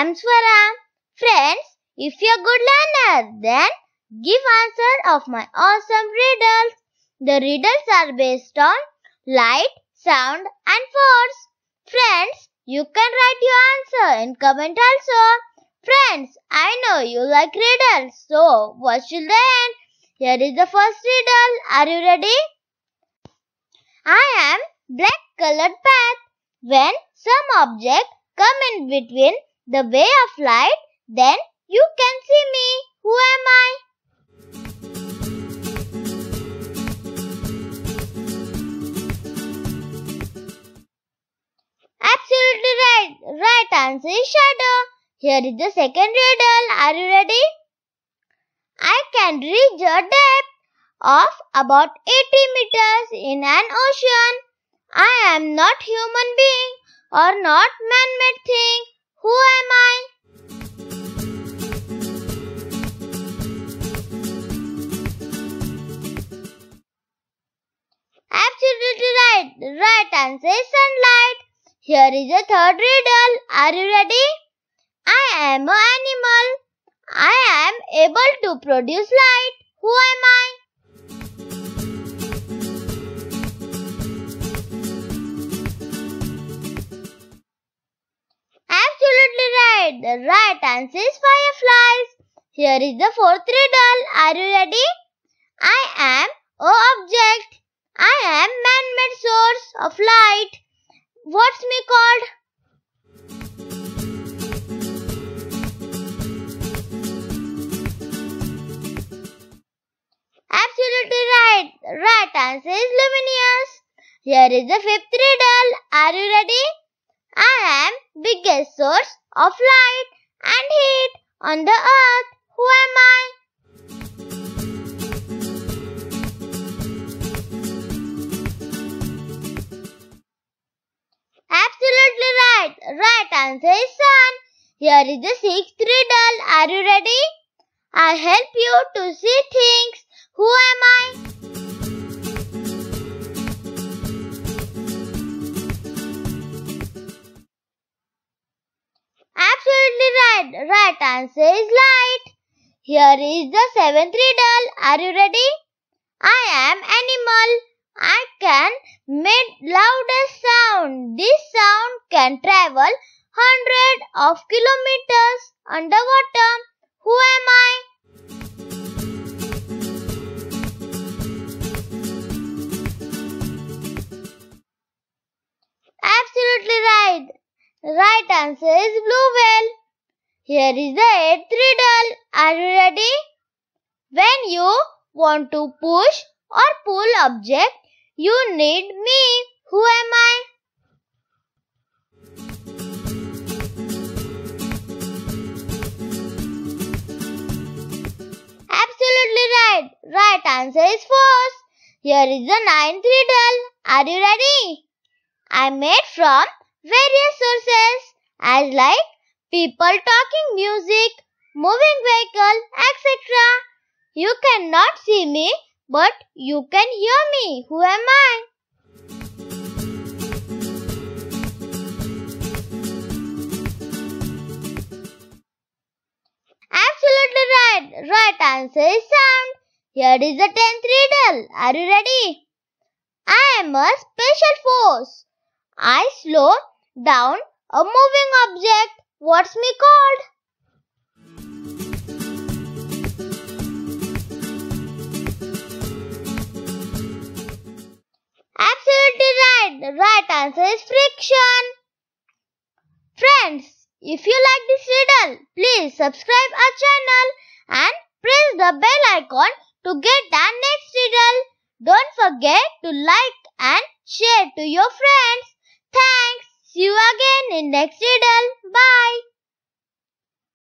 am Swara. Friends, if you're a good learner, then give answer of my awesome riddles. The riddles are based on light, sound and force. Friends, you can write your answer in comment also. Friends, I know you like riddles, so watch till the end. Here is the first riddle. Are you ready? I am black colored path. When some object come in between the way of light, then you can see me. Who am I? Absolutely right. Right answer is shadow. Here is the second riddle. Are you ready? I can reach a depth of about 80 meters in an ocean. I am not human being or not man-made thing. Who am I? Absolutely right. Right answer is sunlight. Here is the third riddle. Are you ready? I am an animal. I am able to produce light. Who am I? Absolutely right. The right answer is fireflies. Here is the fourth riddle. Are you ready? I am an object. I am man-made source of light. What's me called? Absolutely right. Right answer is luminous. Here is the fifth riddle. Are you ready? I am biggest source of light and heat on the earth. Who am I? Absolutely right. Right answer is sun. Here is the sixth riddle. Are you ready? I help you to see things. Who am I? Absolutely right. Right answer is light. Here is the seventh riddle. Are you ready? I am animal. I can make loudest sound. This sound can travel hundreds of kilometers underwater. Who am I? Absolutely right. Right answer is blue whale. Here is the eighth riddle. Are you ready? When you want to push or pull object, you need me. Who am I? Absolutely right. Right answer is force. Here is the ninth riddle. Are you ready? I made from various sources as like people talking music, moving vehicle, etc. You cannot see me, but you can hear me. Who am I? Absolutely right. Right answer is sound. Here is the 10th riddle. Are you ready? I am a special force. I slow down a moving object. What's me called? Absolutely right. The right answer is friction. Friends, if you like this riddle, please subscribe our channel and press the bell icon to get the next riddle. Don't forget to like and share to your friends. Thanks. See you again in next riddle. Bye.